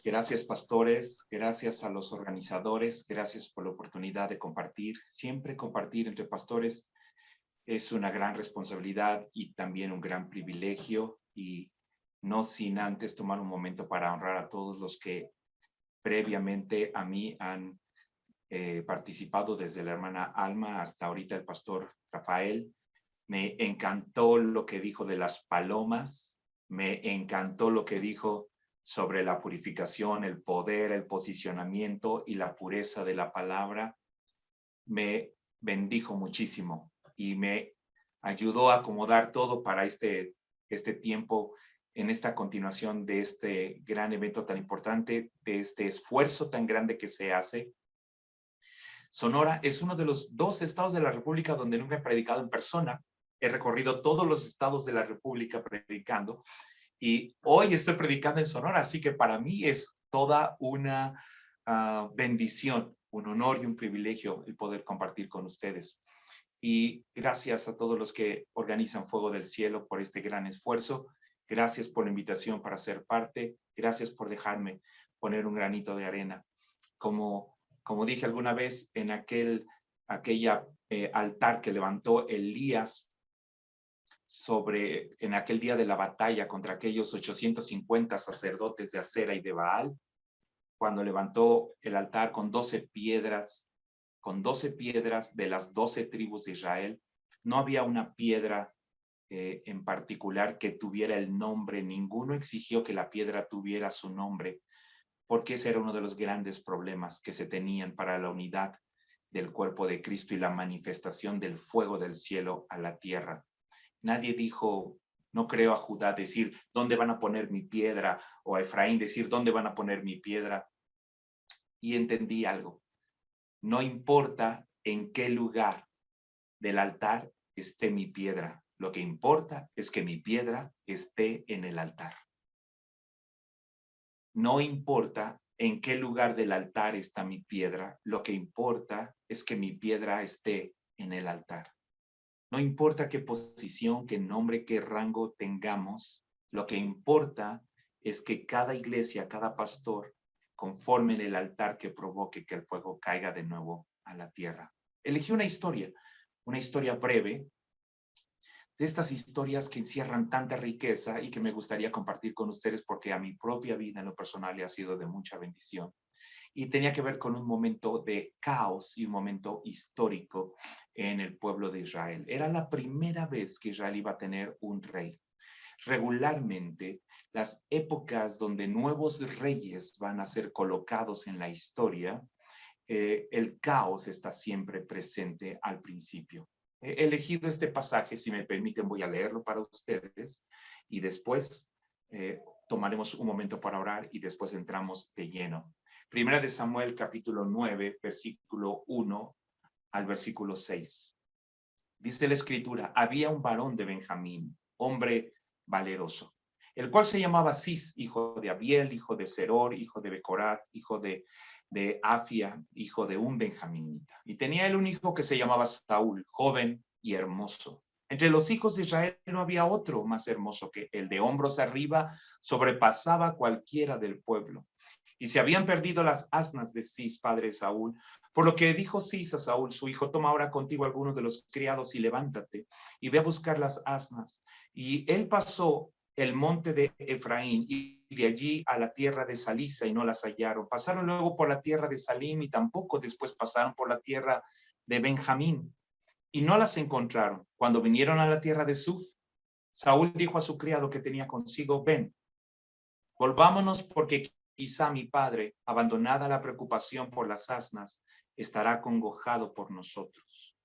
gracias pastores, gracias a los organizadores, gracias por la oportunidad de compartir. Siempre compartir entre pastores es una gran responsabilidad y también un gran privilegio, y no sin antes tomar un momento para honrar a todos los que previamente a mí han participado, desde la hermana Alma hasta ahorita el pastor Rafael. Me encantó lo que dijo de las palomas, me encantó lo que dijo sobre la purificación, el poder, el posicionamiento y la pureza de la palabra. Me bendijo muchísimo y me ayudó a acomodar todo para este tiempo, en esta continuación de este gran evento tan importante, de este esfuerzo tan grande que se hace. Sonora es uno de los 2 estados de la República donde nunca he predicado en persona. He recorrido todos los estados de la República predicando, y hoy estoy predicando en Sonora, así que para mí es toda una bendición, un honor y un privilegio el poder compartir con ustedes. Y gracias a todos los que organizan Fuego del Cielo por este gran esfuerzo. Gracias por la invitación para ser parte. Gracias por dejarme poner un granito de arena. Como dije alguna vez en aquella altar que levantó Elías en aquel día de la batalla contra aquellos 850 sacerdotes de Acera y de Baal, cuando levantó el altar con 12 piedras de las 12 tribus de Israel. No había una piedra en particular que tuviera el nombre, ninguno exigió que la piedra tuviera su nombre, porque ese era uno de los grandes problemas que se tenían para la unidad del cuerpo de Cristo y la manifestación del fuego del cielo a la tierra. Nadie dijo, no creo a Judá decir, ¿dónde van a poner mi piedra? O a Efraín decir, ¿dónde van a poner mi piedra? Y entendí algo. No importa en qué lugar del altar esté mi piedra. Lo que importa es que mi piedra esté en el altar. No importa en qué lugar del altar está mi piedra. Lo que importa es que mi piedra esté en el altar. No importa qué posición, qué nombre, qué rango tengamos, lo que importa es que cada iglesia, cada pastor, conforme en el altar que provoque que el fuego caiga de nuevo a la tierra. Elegí una historia breve, de estas historias que encierran tanta riqueza y que me gustaría compartir con ustedes porque a mi propia vida en lo personal ha sido de mucha bendición. Y tenía que ver con un momento de caos y un momento histórico en el pueblo de Israel. Era la primera vez que Israel iba a tener un rey. Regularmente, las épocas donde nuevos reyes van a ser colocados en la historia, el caos está siempre presente al principio. He elegido este pasaje, si me permiten voy a leerlo para ustedes, y después tomaremos un momento para orar y después entramos de lleno. Primera de Samuel, capítulo 9, versículo 1 al versículo 6. Dice la escritura, había un varón de Benjamín, hombre valeroso, el cual se llamaba Cis, hijo de Abiel, hijo de Seror, hijo de Becorat, hijo de Afia, hijo de un benjaminita. Y tenía él un hijo que se llamaba Saúl, joven y hermoso. Entre los hijos de Israel no había otro más hermoso que él. De hombros arriba sobrepasaba cualquiera del pueblo. Y se habían perdido las asnas de Cis, padre de Saúl, por lo que dijo Cis a Saúl, su hijo, toma ahora contigo algunos de los criados y levántate y ve a buscar las asnas. Y él pasó el monte de Efraín y de allí a la tierra de Salisa y no las hallaron. Pasaron luego por la tierra de Salim y tampoco después pasaron por la tierra de Benjamín y no las encontraron. Cuando vinieron a la tierra de Suf, Saúl dijo a su criado que tenía consigo, ven, volvámonos porque quizá mi padre, abandonada la preocupación por las asnas, estará acongojado por nosotros.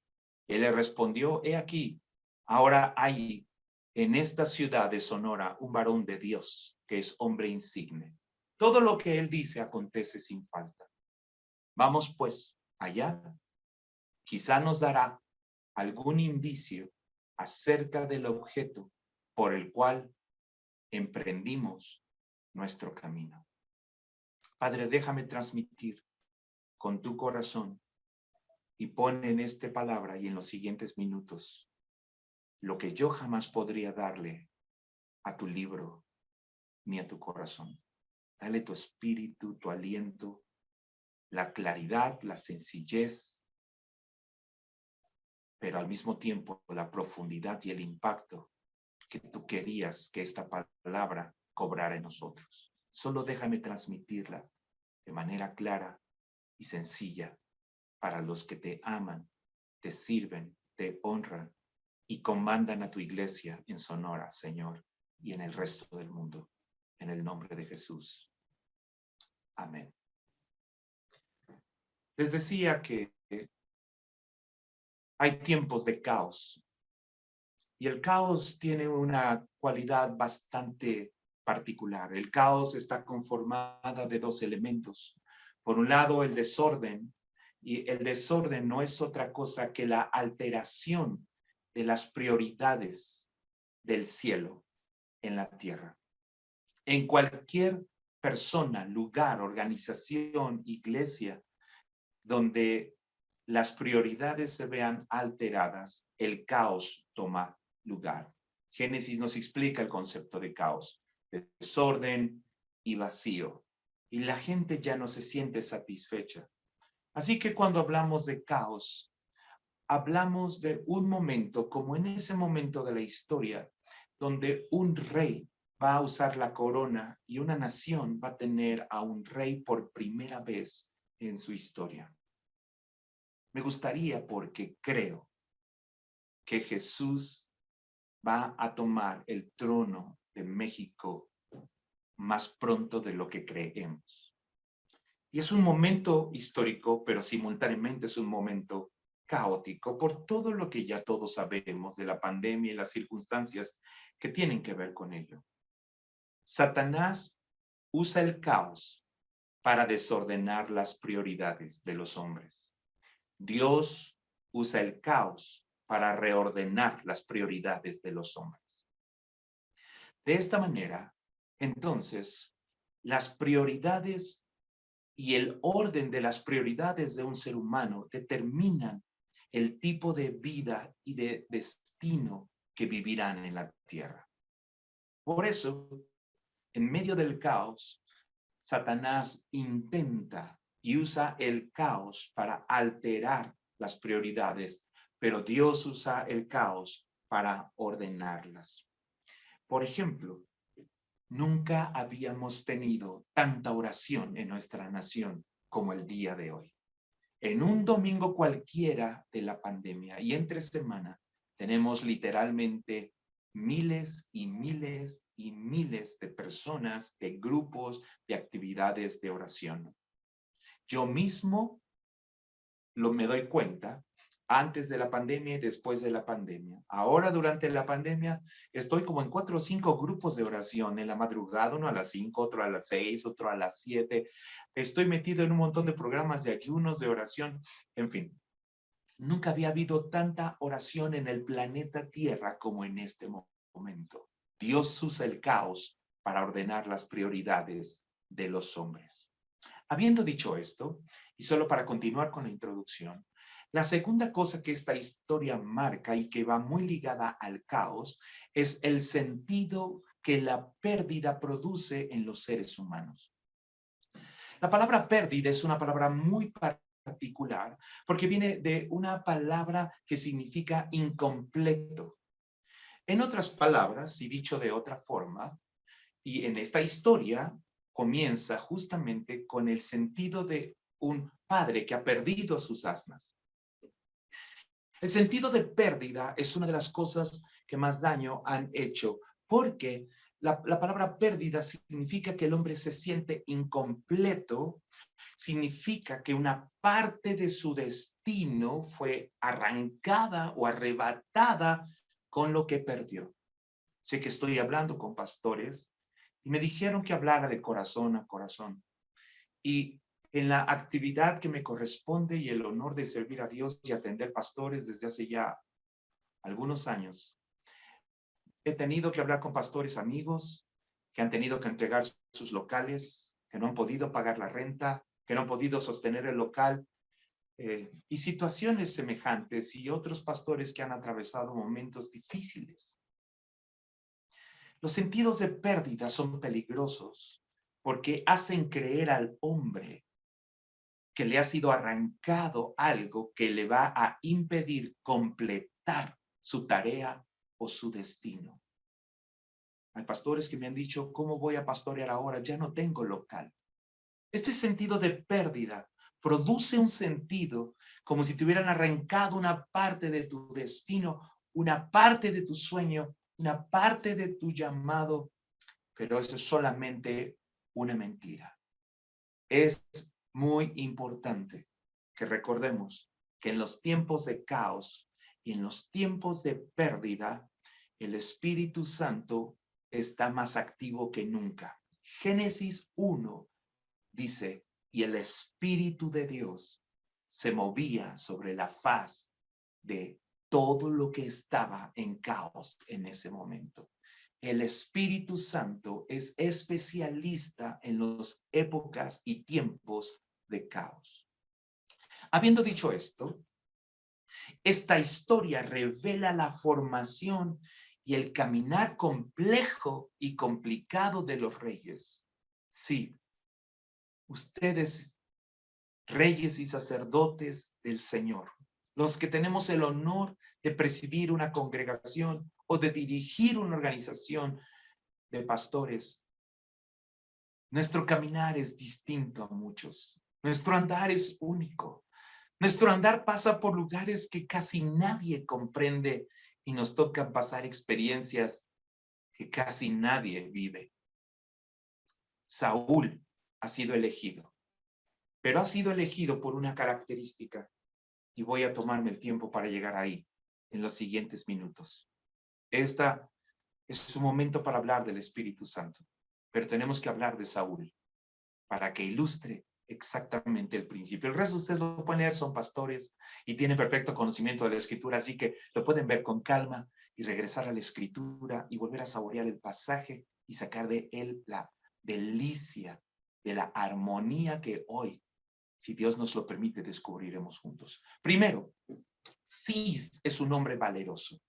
Él le respondió, he aquí, ahora hay en esta ciudad de Sonora un varón de Dios, que es hombre insigne. Todo lo que él dice acontece sin falta. Vamos pues allá, quizá nos dará algún indicio acerca del objeto por el cual emprendimos nuestro camino. Padre, déjame transmitir con tu corazón y pon en esta palabra y en los siguientes minutos lo que yo jamás podría darle a tu libro ni a tu corazón. Dale tu espíritu, tu aliento, la claridad, la sencillez, pero al mismo tiempo la profundidad y el impacto que tú querías que esta palabra cobrara en nosotros. Solo déjame transmitirla de manera clara y sencilla para los que te aman, te sirven, te honran y comandan a tu iglesia en Sonora, Señor, y en el resto del mundo. En el nombre de Jesús. Amén. Les decía que hay tiempos de caos y el caos tiene una cualidad bastante particular. El caos está conformada de dos elementos. Por un lado, el desorden, y el desorden no es otra cosa que la alteración de las prioridades del cielo en la tierra. En cualquier persona, lugar, organización, iglesia, donde las prioridades se vean alteradas, el caos toma lugar. Génesis nos explica el concepto de caos, desorden y vacío. Y la gente ya no se siente satisfecha. Así que cuando hablamos de caos, hablamos de un momento, como en ese momento de la historia, donde un rey va a usar la corona y una nación va a tener a un rey por primera vez en su historia. Me gustaría porque creo que Jesús va a tomar el trono de México más pronto de lo que creemos. Y es un momento histórico, pero simultáneamente es un momento caótico por todo lo que ya todos sabemos de la pandemia y las circunstancias que tienen que ver con ello. Satanás usa el caos para desordenar las prioridades de los hombres. Dios usa el caos para reordenar las prioridades de los hombres. De esta manera, entonces, las prioridades y el orden de las prioridades de un ser humano determinan el tipo de vida y de destino que vivirán en la tierra. Por eso, en medio del caos, Satanás intenta y usa el caos para alterar las prioridades, pero Dios usa el caos para ordenarlas. Por ejemplo, nunca habíamos tenido tanta oración en nuestra nación como el día de hoy. En un domingo cualquiera de la pandemia y entre semana tenemos literalmente miles y miles y miles de personas, de grupos, de actividades de oración. Yo mismo me doy cuenta antes de la pandemia y después de la pandemia. Ahora, durante la pandemia, estoy como en 4 o 5 grupos de oración en la madrugada, uno a las 5, otro a las 6, otro a las 7. Estoy metido en un montón de programas de ayunos, de oración, en fin. Nunca había habido tanta oración en el planeta Tierra como en este momento. Dios usa el caos para ordenar las prioridades de los hombres. Habiendo dicho esto, y solo para continuar con la introducción, la segunda cosa que esta historia marca y que va muy ligada al caos es el sentido que la pérdida produce en los seres humanos. La palabra pérdida es una palabra muy particular porque viene de una palabra que significa incompleto. En otras palabras, y dicho de otra forma, y en esta historia comienza justamente con el sentido de un padre que ha perdido sus asnas. El sentido de pérdida es una de las cosas que más daño han hecho, porque la palabra pérdida significa que el hombre se siente incompleto, significa que una parte de su destino fue arrancada o arrebatada con lo que perdió. Sé que estoy hablando con pastores y me dijeron que hablara de corazón a corazón. Y en la actividad que me corresponde y el honor de servir a Dios y atender pastores desde hace ya algunos años, he tenido que hablar con pastores amigos que han tenido que entregar sus locales, que no han podido pagar la renta, que no han podido sostener el local, y situaciones semejantes, y otros pastores que han atravesado momentos difíciles. Los sentidos de pérdida son peligrosos porque hacen creer al hombre que le ha sido arrancado algo que le va a impedir completar su tarea o su destino. Hay pastores que me han dicho, ¿cómo voy a pastorear ahora? Ya no tengo local. Este sentido de pérdida produce un sentido como si te hubieran arrancado una parte de tu destino, una parte de tu sueño, una parte de tu llamado, pero eso es solamente una mentira. Es muy importante que recordemos que en los tiempos de caos y en los tiempos de pérdida, el Espíritu Santo está más activo que nunca. Génesis 1 dice, y el Espíritu de Dios se movía sobre la faz de todo lo que estaba en caos en ese momento. El Espíritu Santo es especialista en las épocas y tiempos de caos. Habiendo dicho esto, esta historia revela la formación y el caminar complejo y complicado de los reyes. Sí, ustedes, reyes y sacerdotes del Señor, los que tenemos el honor de presidir una congregación o de dirigir una organización de pastores, nuestro caminar es distinto a muchos. Nuestro andar es único. Nuestro andar pasa por lugares que casi nadie comprende y nos toca pasar experiencias que casi nadie vive. Saúl ha sido elegido, pero ha sido elegido por una característica y voy a tomarme el tiempo para llegar ahí en los siguientes minutos. Esta es un momento para hablar del Espíritu Santo, pero tenemos que hablar de Saúl para que ilustre exactamente el principio. El resto ustedes lo pueden leer, son pastores y tienen perfecto conocimiento de la Escritura, así que lo pueden ver con calma y regresar a la Escritura y volver a saborear el pasaje y sacar de él la delicia de la armonía que hoy, si Dios nos lo permite, descubriremos juntos. Primero, Cis es un hombre valeroso.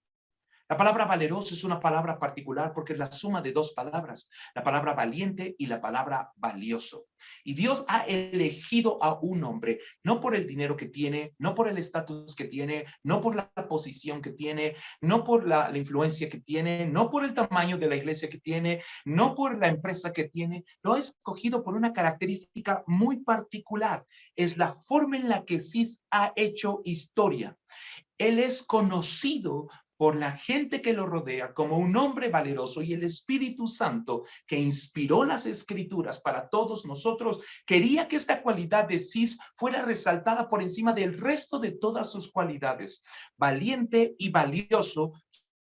La palabra valeroso es una palabra particular porque es la suma de dos palabras, la palabra valiente y la palabra valioso. Y Dios ha elegido a un hombre, no por el dinero que tiene, no por el estatus que tiene, no por la posición que tiene, no por la influencia que tiene, no por el tamaño de la iglesia que tiene, no por la empresa que tiene. Lo ha escogido por una característica muy particular. Es la forma en la que Cis ha hecho historia. Él es conocido por la gente que lo rodea como un hombre valeroso, y el Espíritu Santo, que inspiró las Escrituras para todos nosotros, quería que esta cualidad de Cis fuera resaltada por encima del resto de todas sus cualidades. Valiente y valioso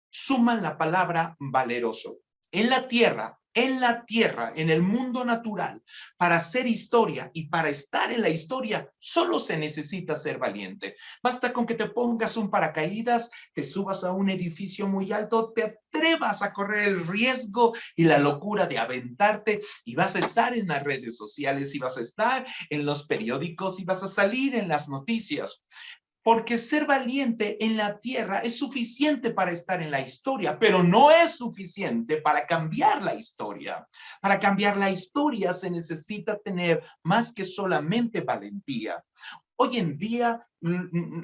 suman la palabra valeroso. En la tierra, en el mundo natural, para hacer historia y para estar en la historia, solo se necesita ser valiente. Basta con que te pongas un paracaídas, te subas a un edificio muy alto, te atrevas a correr el riesgo y la locura de aventarte, y vas a estar en las redes sociales, y vas a estar en los periódicos, y vas a salir en las noticias. Porque ser valiente en la tierra es suficiente para estar en la historia, pero no es suficiente para cambiar la historia. Para cambiar la historia se necesita tener más que solamente valentía. Hoy en día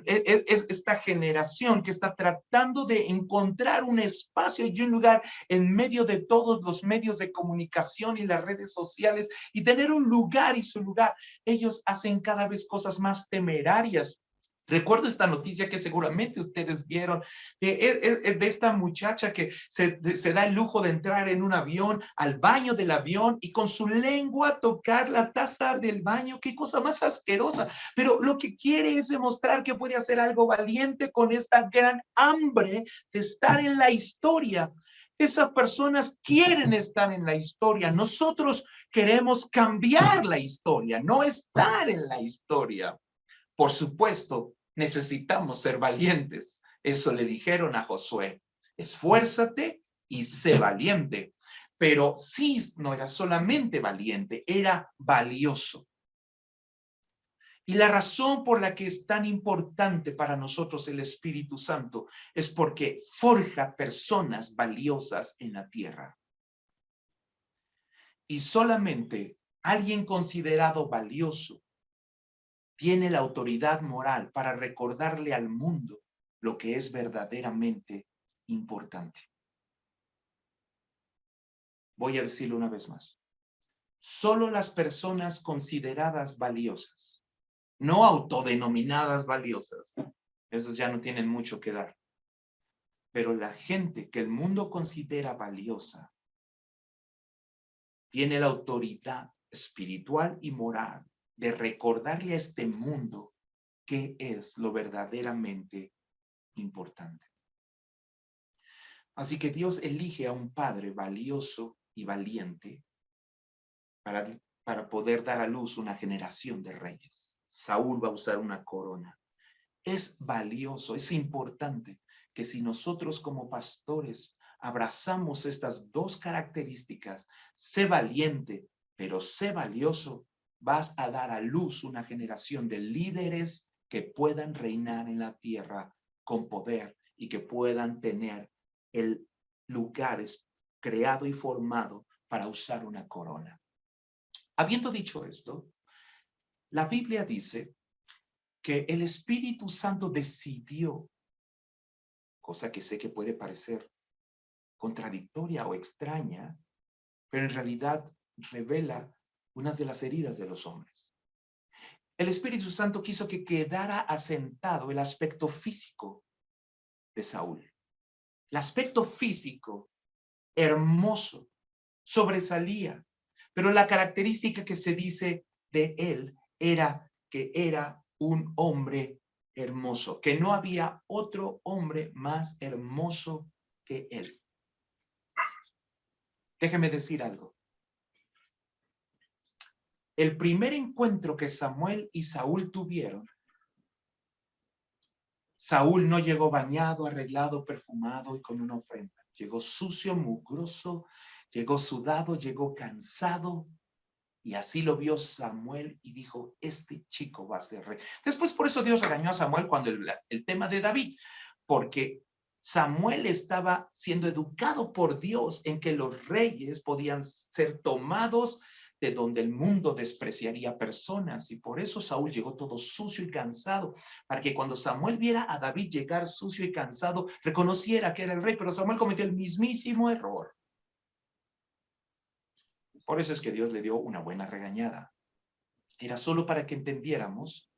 es esta generación que está tratando de encontrar un espacio y un lugar en medio de todos los medios de comunicación y las redes sociales, y tener un lugar y su lugar. Ellos hacen cada vez cosas más temerarias. Recuerdo esta noticia que seguramente ustedes vieron de esta muchacha que se da el lujo de entrar en un avión, al baño del avión, y con su lengua tocar la taza del baño. Qué cosa más asquerosa. Pero lo que quiere es demostrar que puede hacer algo valiente con esta gran hambre de estar en la historia. Esas personas quieren estar en la historia. Nosotros queremos cambiar la historia, no estar en la historia. Por supuesto, necesitamos ser valientes. Eso le dijeron a Josué: esfuérzate y sé valiente. Pero Cis no era solamente valiente, era valioso. Y la razón por la que es tan importante para nosotros el Espíritu Santo es porque forja personas valiosas en la tierra. Y solamente alguien considerado valioso tiene la autoridad moral para recordarle al mundo lo que es verdaderamente importante. Voy a decirlo una vez más. Solo las personas consideradas valiosas, no autodenominadas valiosas, esos ya no tienen mucho que dar, pero la gente que el mundo considera valiosa tiene la autoridad espiritual y moral de recordarle a este mundo qué es lo verdaderamente importante. Así que Dios elige a un padre valioso y valiente para poder dar a luz una generación de reyes. Saúl va a usar una corona. Es valioso, es importante que si nosotros como pastores abrazamos estas dos características, sé valiente, pero sé valioso, vas a dar a luz una generación de líderes que puedan reinar en la tierra con poder y que puedan tener el lugar creado y formado para usar una corona. Habiendo dicho esto, la Biblia dice que el Espíritu Santo decidió, cosa que sé que puede parecer contradictoria o extraña, pero en realidad revela unas de las heridas de los hombres. El Espíritu Santo quiso que quedara asentado el aspecto físico de Saúl. El aspecto físico, hermoso, sobresalía, pero la característica que se dice de él era que era un hombre hermoso, que no había otro hombre más hermoso que él. Déjeme decir algo. El primer encuentro que Samuel y Saúl tuvieron, Saúl no llegó bañado, arreglado, perfumado y con una ofrenda. Llegó sucio, mugroso, llegó sudado, llegó cansado. Y así lo vio Samuel y dijo, este chico va a ser rey. Después por eso Dios regañó a Samuel cuando el tema de David, porque Samuel estaba siendo educado por Dios en que los reyes podían ser tomados de donde el mundo despreciaría personas. Y por eso Saúl llegó todo sucio y cansado, para que cuando Samuel viera a David llegar sucio y cansado, reconociera que era el rey. Pero Samuel cometió el mismísimo error. Por eso es que Dios le dio una buena regañada. Era solo para que entendiéramos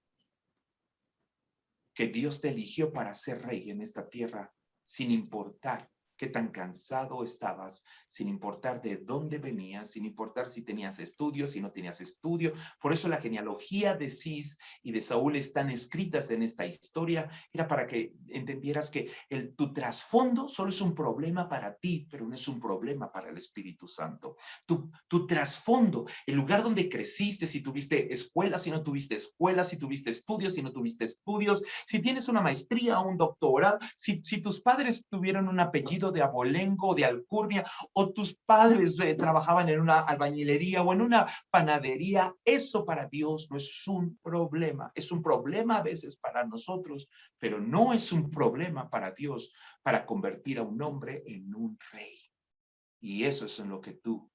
que Dios te eligió para ser rey en esta tierra, sin importar qué tan cansado estabas, sin importar de dónde venías, sin importar si tenías estudios, si no tenías estudio. Por eso la genealogía de Cis y de Saúl están escritas en esta historia. Era para que entendieras que tu trasfondo solo es un problema para ti, pero no es un problema para el Espíritu Santo. Tu trasfondo, el lugar donde creciste, si tuviste escuela, si no tuviste escuela, si tuviste estudios, si no tuviste estudios, si tienes una maestría o un doctorado, si tus padres tuvieron un apellido de abolengo o de alcurnia, o tus padres trabajaban en una albañilería o en una panadería, eso para Dios no es un problema. Es un problema a veces para nosotros, pero no es un problema para Dios para convertir a un hombre en un rey. Y eso es en lo que tú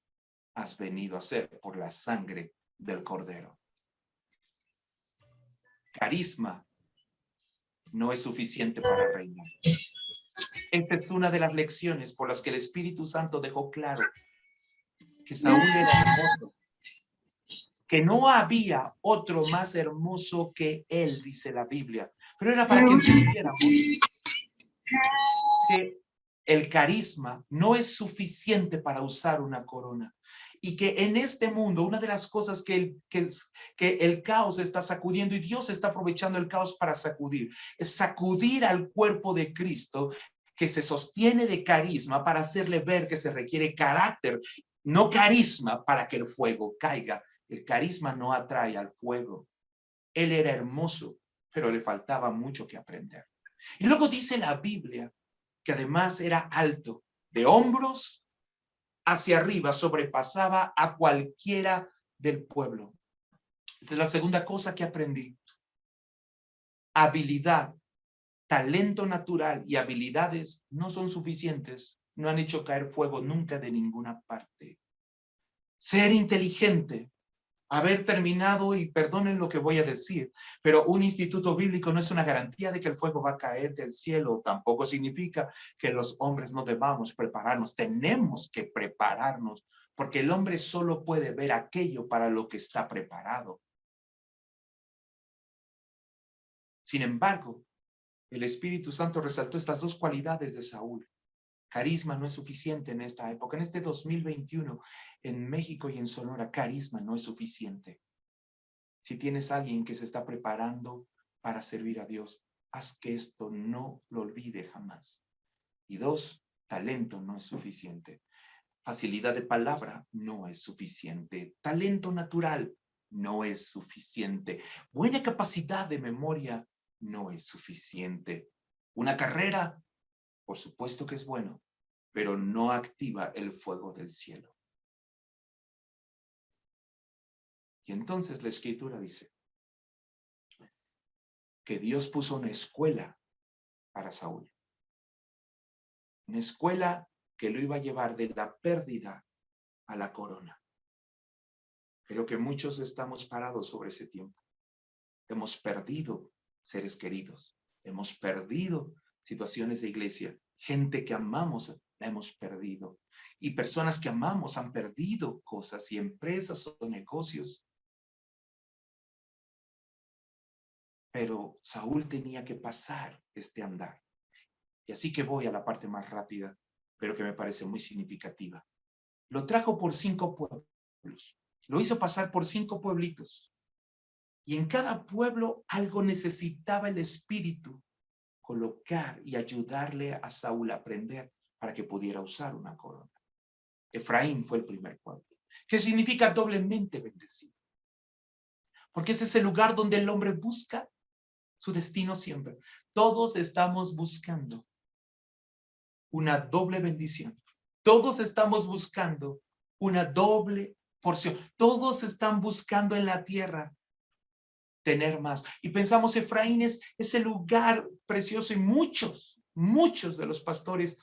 has venido a hacer por la sangre del Cordero. Carisma no es suficiente para reinar. Esta es una de las lecciones por las que el Espíritu Santo dejó claro que Saúl era hermoso, que no había otro más hermoso que él, dice la Biblia. Pero era para que entendiéramos que el carisma no es suficiente para usar una corona. Y que en este mundo, una de las cosas que el caos está sacudiendo, y Dios está aprovechando el caos para sacudir, es sacudir al cuerpo de Cristo, que se sostiene de carisma para hacerle ver que se requiere carácter, no carisma para que el fuego caiga. El carisma no atrae al fuego. Él era hermoso, pero le faltaba mucho que aprender. Y luego dice la Biblia que además era alto, de hombros hacia arriba, sobrepasaba a cualquiera del pueblo. Esta es la segunda cosa que aprendí. Habilidad, talento natural y habilidades no son suficientes. No han hecho caer fuego nunca de ninguna parte. ser inteligente, haber terminado, y perdonen lo que voy a decir, pero un instituto bíblico no es una garantía de que el fuego va a caer del cielo. Tampoco significa que los hombres no debamos prepararnos. Tenemos que prepararnos, porque el hombre solo puede ver aquello para lo que está preparado. Sin embargo, el Espíritu Santo resaltó estas dos cualidades de Saúl. Carisma no es suficiente en esta época. En este 2021, en México y en Sonora, carisma no es suficiente. Si tienes a alguien que se está preparando para servir a Dios, haz que esto no lo olvide jamás. Y dos, talento no es suficiente. Facilidad de palabra no es suficiente. Talento natural no es suficiente. Buena capacidad de memoria no es suficiente. Una carrera, por supuesto que es bueno, pero no activa el fuego del cielo. Y entonces la Escritura dice que Dios puso una escuela para Saúl. Una escuela que lo iba a llevar de la pérdida a la corona. Creo que muchos estamos parados sobre ese tiempo. Hemos perdido seres queridos. Hemos perdido situaciones de iglesia. Gente que amamos la hemos perdido. Y personas que amamos han perdido cosas, y empresas o negocios. Pero Saúl tenía que pasar este andar. Y así que voy a la parte más rápida, pero que me parece muy significativa. Lo trajo por 5 pueblos. Lo hizo pasar por 5 pueblitos. Y en cada pueblo algo necesitaba el Espíritu colocar y ayudarle a Saúl a aprender para que pudiera usar una corona. Efraín fue el primer pueblo, que significa doblemente bendecido. Porque ese es el lugar donde el hombre busca su destino siempre. Todos estamos buscando una doble bendición. Todos estamos buscando una doble porción. Todos están buscando en la tierra tener más. Y pensamos, Efraín es ese lugar precioso, y muchos de los pastores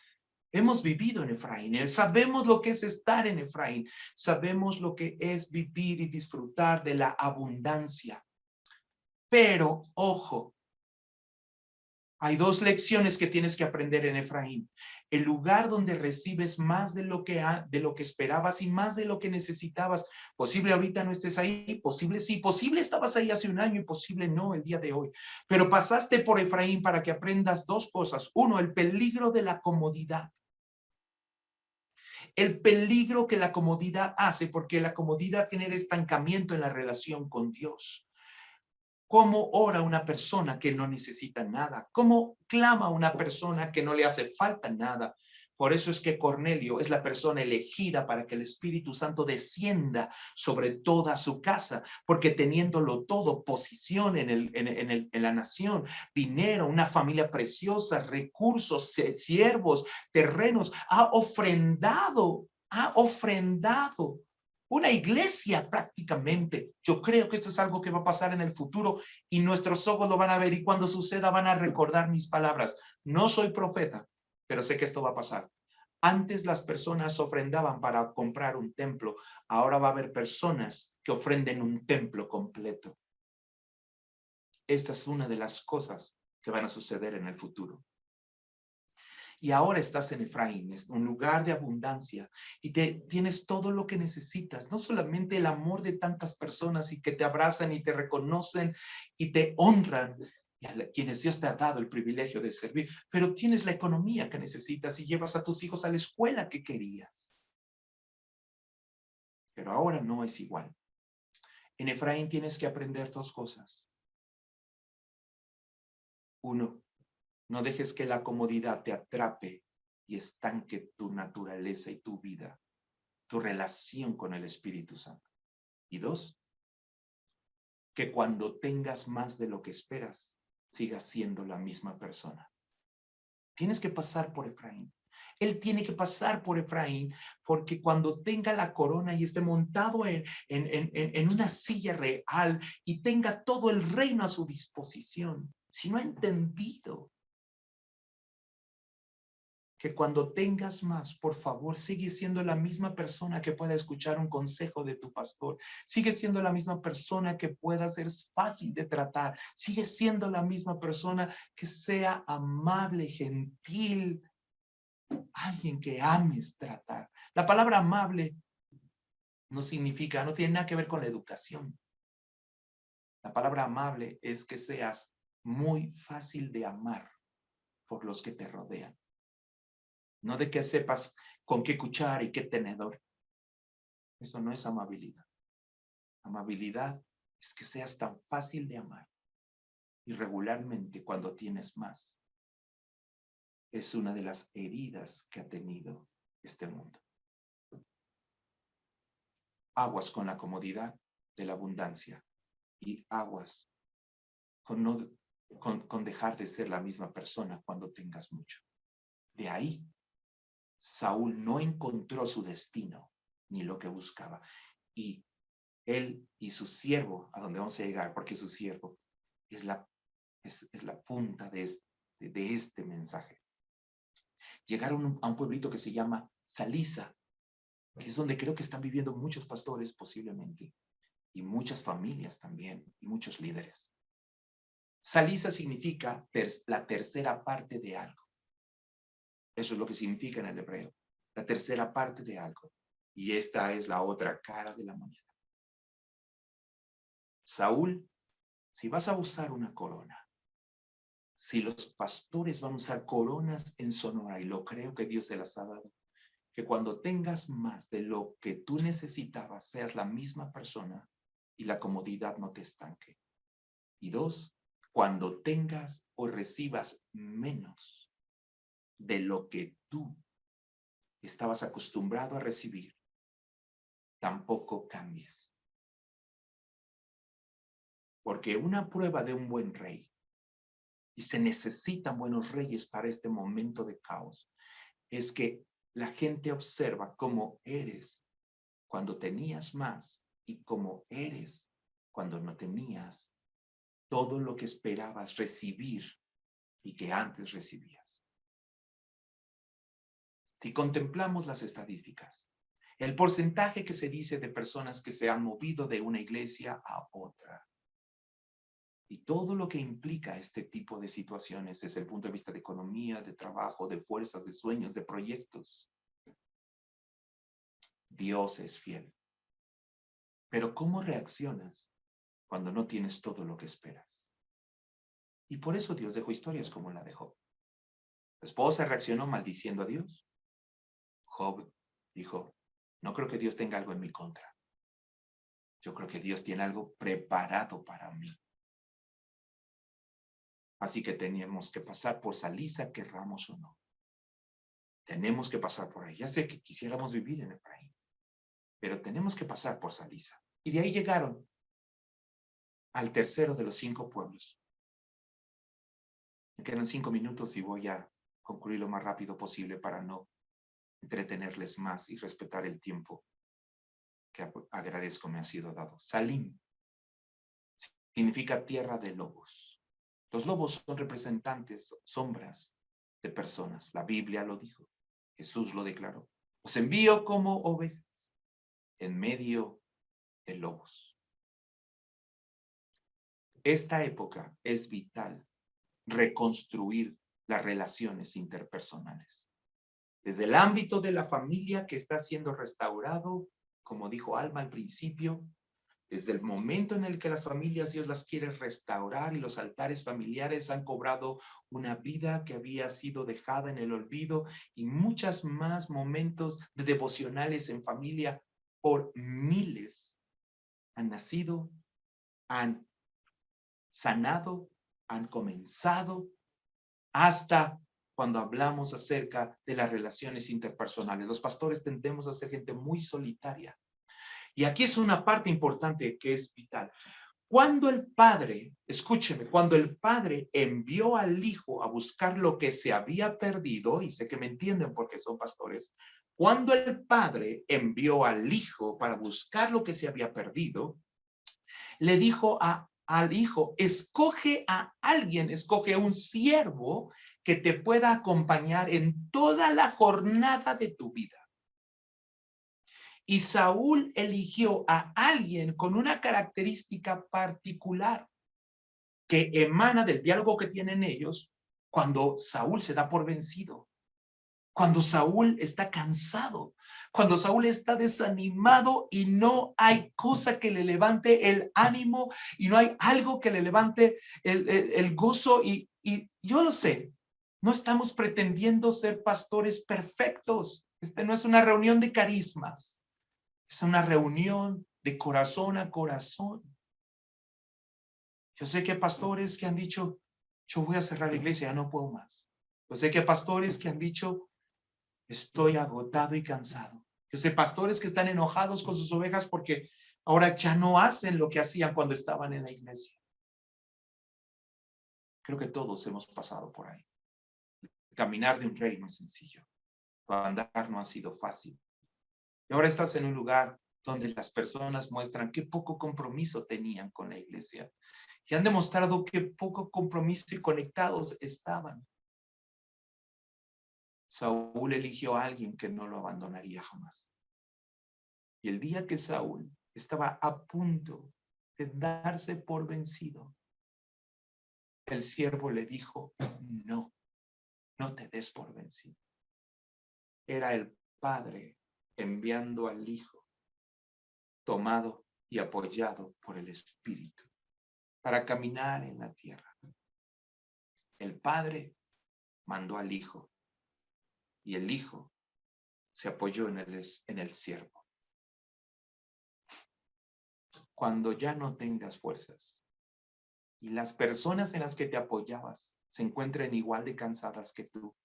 hemos vivido en Efraín. Sabemos lo que es estar en Efraín. Sabemos lo que es vivir y disfrutar de la abundancia. Pero, ojo, hay 2 lecciones que tienes que aprender en Efraín. El lugar donde recibes más de lo que esperabas y más de lo que necesitabas. Posible ahorita no estés ahí, posible sí, posible estabas ahí hace un año y posible no el día de hoy. Pero pasaste por Efraín para que aprendas 2 cosas. 1, el peligro de la comodidad. El peligro que la comodidad hace, porque la comodidad genera estancamiento en la relación con Dios. ¿Cómo ora una persona que no necesita nada? ¿Cómo clama una persona que no le hace falta nada? Por eso es que Cornelio es la persona elegida para que el Espíritu Santo descienda sobre toda su casa, porque teniéndolo todo, posición en la nación, dinero, una familia preciosa, recursos, siervos, terrenos, ha ofrendado una iglesia prácticamente. Yo creo que esto es algo que va a pasar en el futuro y nuestros ojos lo van a ver, y cuando suceda van a recordar mis palabras. No soy profeta, pero sé que esto va a pasar. Antes las personas ofrendaban para comprar un templo. Ahora va a haber personas que ofrenden un templo completo. Esta es una de las cosas que van a suceder en el futuro. Y ahora estás en Efraín, es un lugar de abundancia, y tienes todo lo que necesitas, no solamente el amor de tantas personas y que te abrazan y te reconocen y te honran, y a quienes Dios te ha dado el privilegio de servir, pero tienes la economía que necesitas y llevas a tus hijos a la escuela que querías. Pero ahora no es igual. En Efraín tienes que aprender 2 cosas. 1, no dejes que la comodidad te atrape y estanque tu naturaleza y tu vida, tu relación con el Espíritu Santo. Y 2, que cuando tengas más de lo que esperas, sigas siendo la misma persona. Tienes que pasar por Efraín. Él tiene que pasar por Efraín, porque cuando tenga la corona y esté montado en una silla real y tenga todo el reino a su disposición, si no ha entendido que cuando tengas más, por favor, sigue siendo la misma persona que pueda escuchar un consejo de tu pastor. Sigue siendo la misma persona que pueda ser fácil de tratar. Sigue siendo la misma persona que sea amable, gentil, alguien que ames tratar. La palabra amable no significa, no tiene nada que ver con la educación. La palabra amable es que seas muy fácil de amar por los que te rodean. No de que sepas con qué cuchara y qué tenedor. Eso no es amabilidad. Amabilidad es que seas tan fácil de amar. Y regularmente cuando tienes más, es una de las heridas que ha tenido este mundo. Aguas con la comodidad de la abundancia y aguas con dejar de ser la misma persona cuando tengas mucho. De ahí, Saúl no encontró su destino ni lo que buscaba. Y él y su siervo, a donde vamos a llegar, porque su siervo es la punta de este mensaje. Llegaron a un pueblito que se llama Salisa, que es donde creo que están viviendo muchos pastores posiblemente, y muchas familias también, y muchos líderes. Salisa significa la tercera parte de algo. Eso es lo que significa en el hebreo, la tercera parte de algo. Y esta es la otra cara de la moneda. Saúl, si vas a usar una corona, si los pastores van a usar coronas en Sonora, y lo creo que Dios se las ha dado, que cuando tengas más de lo que tú necesitabas, seas la misma persona y la comodidad no te estanque. Y dos, cuando tengas o recibas menos de lo que tú estabas acostumbrado a recibir, tampoco cambies. Porque una prueba de un buen rey, y se necesitan buenos reyes para este momento de caos, es que la gente observa cómo eres cuando tenías más y cómo eres cuando no tenías todo lo que esperabas recibir y que antes recibías. Si contemplamos las estadísticas, el porcentaje que se dice de personas que se han movido de una iglesia a otra, y todo lo que implica este tipo de situaciones desde el punto de vista de economía, de trabajo, de fuerzas, de sueños, de proyectos, Dios es fiel. Pero ¿cómo reaccionas cuando no tienes todo lo que esperas? Y por eso Dios dejó historias como la de Job. Su esposa reaccionó maldiciendo a Dios. Job dijo, no creo que Dios tenga algo en mi contra. Yo creo que Dios tiene algo preparado para mí. Así que teníamos que pasar por Salisa, querramos o no. Tenemos que pasar por ahí. Ya sé que quisiéramos vivir en Efraín, pero tenemos que pasar por Salisa. Y de ahí llegaron al tercero de los 5 pueblos. Me quedan 5 minutos y voy a concluir lo más rápido posible para no entretenerles más y respetar el tiempo que agradezco me ha sido dado. Salim significa tierra de lobos. Los lobos son representantes, sombras de personas. La Biblia lo dijo. Jesús lo declaró. Os envío como ovejas en medio de lobos. Esta época es vital reconstruir las relaciones interpersonales. Desde el ámbito de la familia que está siendo restaurado, como dijo Alma al principio, desde el momento en el que las familias Dios las quiere restaurar y los altares familiares han cobrado una vida que había sido dejada en el olvido y muchos más momentos de devocionales en familia por miles han nacido, han sanado, han comenzado, hasta cuando hablamos acerca de las relaciones interpersonales. Los pastores tendemos a ser gente muy solitaria. Y aquí es una parte importante que es vital. Cuando el padre, escúcheme, cuando el padre envió al hijo a buscar lo que se había perdido, y sé que me entienden porque son pastores, cuando el padre envió al hijo para buscar lo que se había perdido, le dijo al hijo, escoge a alguien, escoge un siervo que te pueda acompañar en toda la jornada de tu vida. Y Saúl eligió a alguien con una característica particular que emana del diálogo que tienen ellos cuando Saúl se da por vencido, cuando Saúl está cansado, cuando Saúl está desanimado y no hay cosa que le levante el ánimo y no hay algo que le levante el gozo. Y yo lo sé, no estamos pretendiendo ser pastores perfectos. No es una reunión de carismas. Es una reunión de corazón a corazón. Yo sé que hay pastores que han dicho, yo voy a cerrar la iglesia, ya no puedo más. Yo sé que hay pastores que han dicho, estoy agotado y cansado. Yo sé pastores que están enojados con sus ovejas porque ahora ya no hacen lo que hacían cuando estaban en la iglesia. Creo que todos hemos pasado por ahí. Caminar de un rey no es sencillo. Andar no ha sido fácil. Y ahora estás en un lugar donde las personas muestran qué poco compromiso tenían con la iglesia. Y han demostrado qué poco compromiso y conectados estaban. Saúl eligió a alguien que no lo abandonaría jamás. Y el día que Saúl estaba a punto de darse por vencido, el siervo le dijo, no, no te des por vencido. Era el padre enviando al hijo, tomado y apoyado por el Espíritu, para caminar en la tierra. El padre mandó al hijo y el hijo se apoyó en el siervo. Cuando ya no tengas fuerzas y las personas en las que te apoyabas se encuentren igual de cansadas que tú,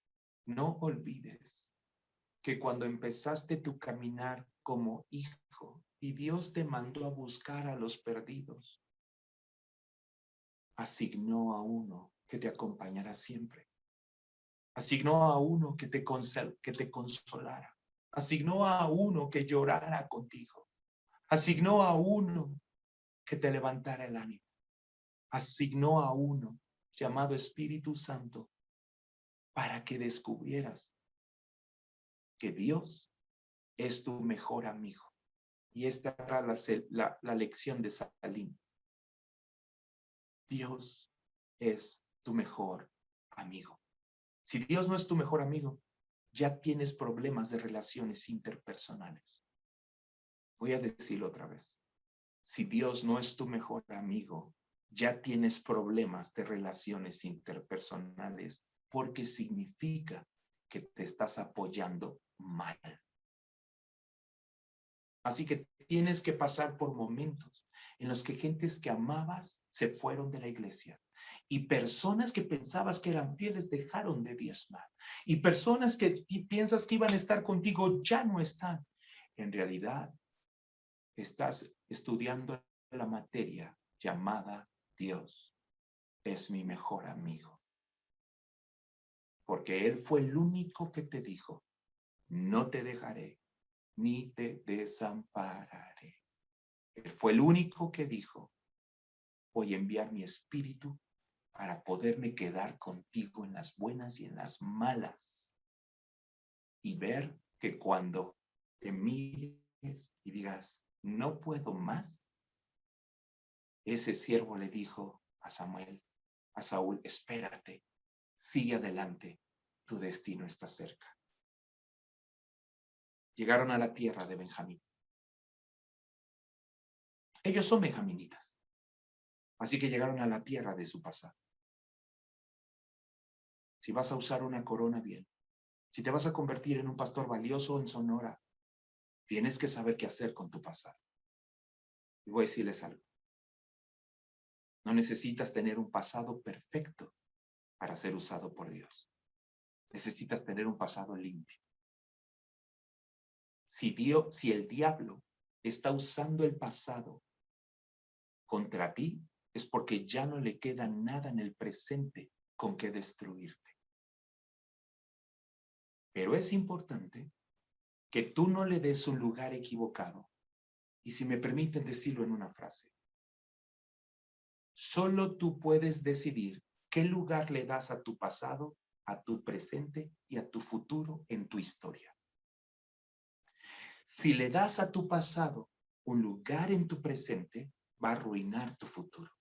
no olvides que cuando empezaste tu caminar como hijo y Dios te mandó a buscar a los perdidos, asignó a uno que te acompañara siempre. Asignó a uno que te consolara. Asignó a uno que llorara contigo. Asignó a uno que te levantara el ánimo. Asignó a uno llamado Espíritu Santo para que descubrieras que Dios es tu mejor amigo. Y esta era la lección de Salim. Dios es tu mejor amigo. Si Dios no es tu mejor amigo, ya tienes problemas de relaciones interpersonales. Voy a decirlo otra vez. Si Dios no es tu mejor amigo, ya tienes problemas de relaciones interpersonales porque significa que te estás apoyando mal. Así que tienes que pasar por momentos en los que gentes que amabas se fueron de la iglesia y personas que pensabas que eran fieles dejaron de diezmar y personas que piensas que iban a estar contigo ya no están. En realidad, estás estudiando la materia llamada Dios es mi mejor amigo. Porque Él fue el único que te dijo, no te dejaré ni te desampararé. Él fue el único que dijo, voy a enviar mi espíritu para poderme quedar contigo en las buenas y en las malas. Y ver que cuando te mires y digas, no puedo más, ese siervo le dijo a Saúl, espérate, sigue adelante, tu destino está cerca. Llegaron a la tierra de Benjamín. Ellos son benjaminitas. Así que llegaron a la tierra de su pasado. Si vas a usar una corona, bien. Si te vas a convertir en un pastor valioso en Sonora, tienes que saber qué hacer con tu pasado. Y voy a decirles algo. No necesitas tener un pasado perfecto para ser usado por Dios. Necesitas tener un pasado limpio. Si el diablo está usando el pasado contra ti, es porque ya no le queda nada en el presente con que destruirte. Pero es importante que tú no le des un lugar equivocado. Y si me permiten decirlo en una frase, solo tú puedes decidir qué lugar le das a tu pasado a tu presente y a tu futuro en tu historia. Si le das a tu pasado un lugar en tu presente, va a arruinar tu futuro.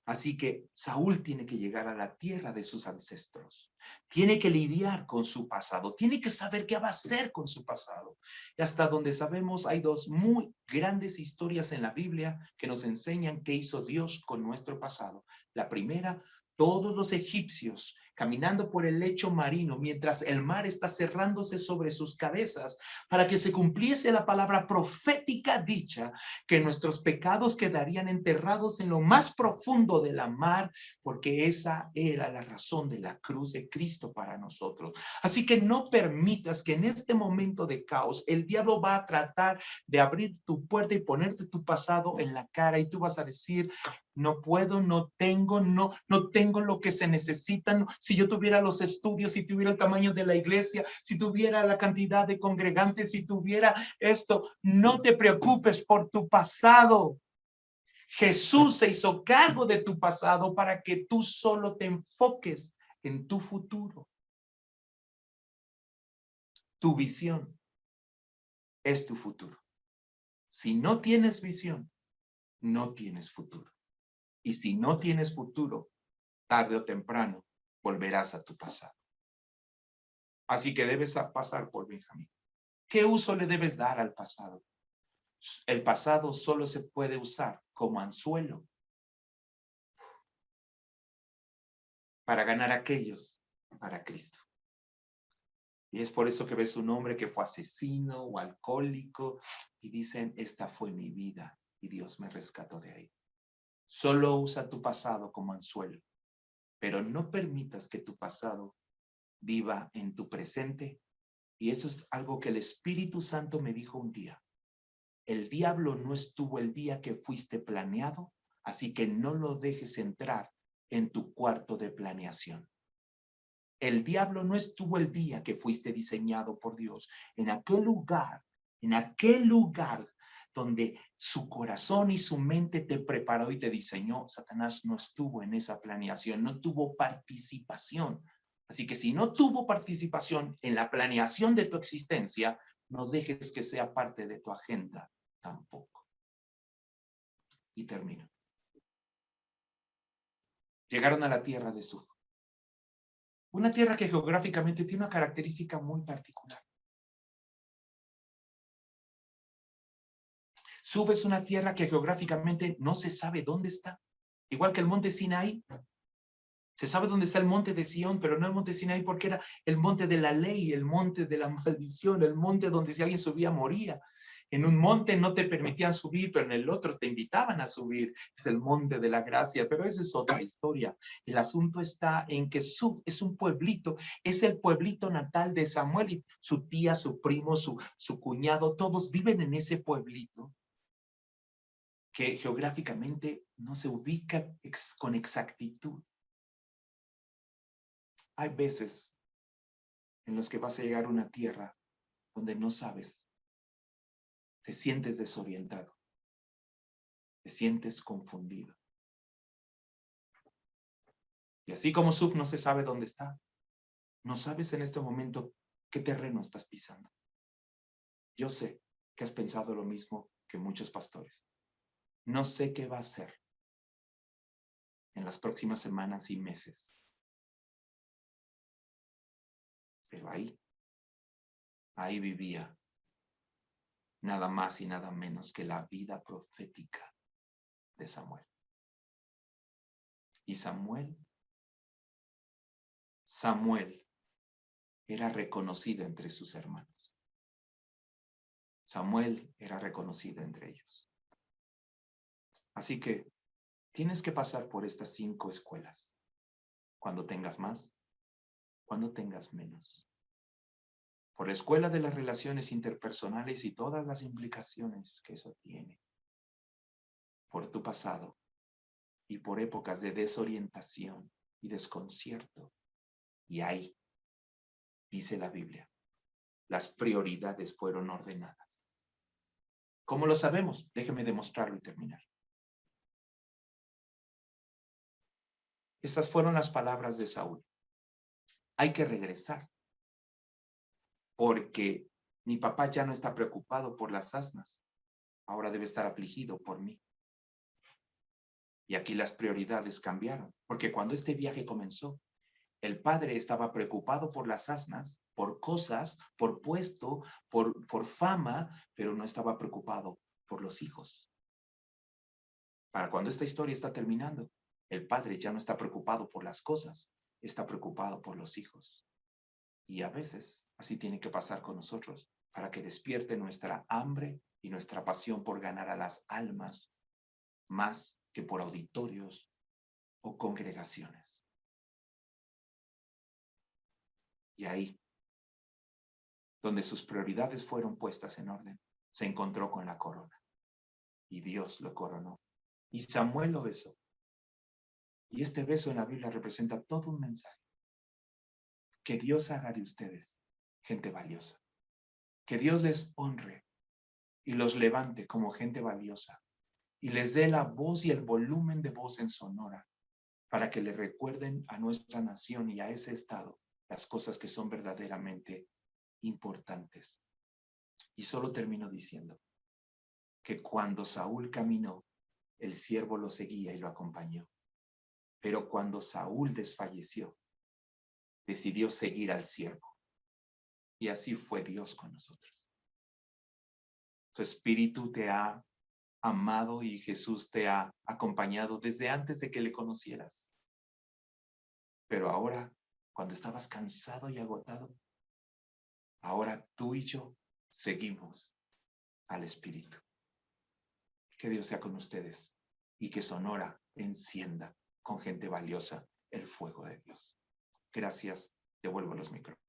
Así que Saúl tiene que llegar a la tierra de sus ancestros. Tiene que lidiar con su pasado. Tiene que saber qué va a hacer con su pasado. Y hasta donde sabemos, hay dos muy grandes historias en la Biblia que nos enseñan qué hizo Dios con nuestro pasado. La primera, todos los egipcios caminando por el lecho marino mientras el mar está cerrándose sobre sus cabezas para que se cumpliese la palabra profética dicha que nuestros pecados quedarían enterrados en lo más profundo de la mar, porque esa era la razón de la cruz de Cristo para nosotros. Así que no permitas que en este momento de caos el diablo va a tratar de abrir tu puerta y ponerte tu pasado en la cara y tú vas a decir, no puedo, no tengo lo que se necesita. No, si yo tuviera los estudios, si tuviera el tamaño de la iglesia, si tuviera la cantidad de congregantes, si tuviera esto, no te preocupes por tu pasado. Jesús se hizo cargo de tu pasado para que tú solo te enfoques en tu futuro. Tu visión es tu futuro. Si no tienes visión, no tienes futuro. Y si no tienes futuro, tarde o temprano volverás a tu pasado. Así que debes pasar por Benjamín. ¿Qué uso le debes dar al pasado? El pasado solo se puede usar como anzuelo para ganar a aquellos para Cristo. Y es por eso que ves un hombre que fue asesino o alcohólico y dicen, esta fue mi vida y Dios me rescató de ahí. Solo usa tu pasado como anzuelo, pero no permitas que tu pasado viva en tu presente. Y eso es algo que el Espíritu Santo me dijo un día. El diablo no estuvo el día que fuiste planeado, así que no lo dejes entrar en tu cuarto de planeación. El diablo no estuvo el día que fuiste diseñado por Dios. En aquel lugar donde su corazón y su mente te preparó y te diseñó, Satanás no estuvo en esa planeación, no tuvo participación. Así que si no tuvo participación en la planeación de tu existencia, no dejes que sea parte de tu agenda tampoco. Y termino. Llegaron a la tierra de Suf. Una tierra que geográficamente tiene una característica muy particular. Suf es una tierra que geográficamente no se sabe dónde está. Igual que el monte Sinaí. Se sabe dónde está el monte de Sión, pero no el monte Sinaí porque era el monte de la ley, el monte de la maldición, el monte donde si alguien subía moría. En un monte no te permitían subir, pero en el otro te invitaban a subir. Es el monte de la gracia, pero esa es otra historia. El asunto está en que Suf es un pueblito, es el pueblito natal de Samuel y su tía, su primo, su cuñado, todos viven en ese pueblito que geográficamente no se ubica con exactitud. Hay veces en los que vas a llegar a una tierra donde no sabes, te sientes desorientado, te sientes confundido. Y así como Suf no se sabe dónde está, no sabes en este momento qué terreno estás pisando. Yo sé que has pensado lo mismo que muchos pastores. No sé qué va a hacer en las próximas semanas y meses. Pero ahí vivía nada más y nada menos que la vida profética de Samuel. Y Samuel era reconocido entre sus hermanos. Samuel era reconocido entre ellos. Así que tienes que pasar por estas 5 escuelas. Cuando tengas más, cuando tengas menos. Por la escuela de las relaciones interpersonales y todas las implicaciones que eso tiene. Por tu pasado y por épocas de desorientación y desconcierto. Y ahí, dice la Biblia, las prioridades fueron ordenadas. ¿Cómo lo sabemos? Déjeme demostrarlo y terminar. Estas fueron las palabras de Saúl. Hay que regresar, porque mi papá ya no está preocupado por las asnas. Ahora debe estar afligido por mí. Y aquí las prioridades cambiaron, porque cuando este viaje comenzó, el padre estaba preocupado por las asnas, por cosas, por puesto, por fama, pero no estaba preocupado por los hijos. Para cuando esta historia está terminando, el padre ya no está preocupado por las cosas, está preocupado por los hijos. Y a veces así tiene que pasar con nosotros, para que despierte nuestra hambre y nuestra pasión por ganar a las almas, más que por auditorios o congregaciones. Y ahí, donde sus prioridades fueron puestas en orden, se encontró con la corona. Y Dios lo coronó. Y Samuel lo besó. Y este beso en la Biblia representa todo un mensaje. Que Dios haga de ustedes gente valiosa. Que Dios les honre y los levante como gente valiosa. Y les dé la voz y el volumen de voz en Sonora para que le recuerden a nuestra nación y a ese estado las cosas que son verdaderamente importantes. Y solo termino diciendo que cuando Saúl caminó, el siervo lo seguía y lo acompañó. Pero cuando Saúl desfalleció, decidió seguir al siervo. Y así fue Dios con nosotros. Su espíritu te ha amado y Jesús te ha acompañado desde antes de que le conocieras. Pero ahora, cuando estabas cansado y agotado, ahora tú y yo seguimos al Espíritu. Que Dios sea con ustedes y que Sonora encienda con gente valiosa el fuego de Dios. Gracias. Devuelvo los micrófonos.